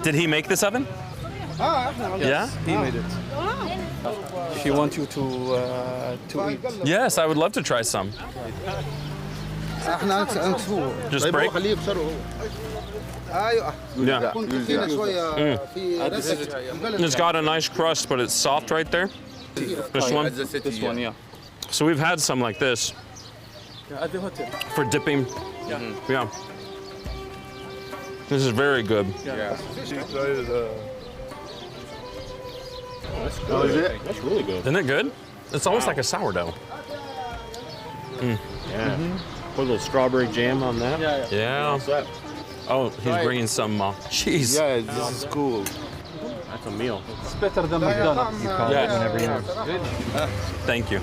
Did he make this oven? Yeah? He made it. If you want you to eat. Yes, I would love to try some. Just break? Yeah. It's got a nice crust, but it's soft right there. This one? This one, yeah. So we've had some like this At the hotel. for dipping. Yeah. This is very good. That's really good. Isn't it good? It's almost like a sourdough. Yeah. Put a little strawberry jam on that. Yeah. What's that? Oh, he's bringing some cheese. Yeah, this is cool. That's a meal. It's better than McDonald's. Yeah. Whenever you Thank you.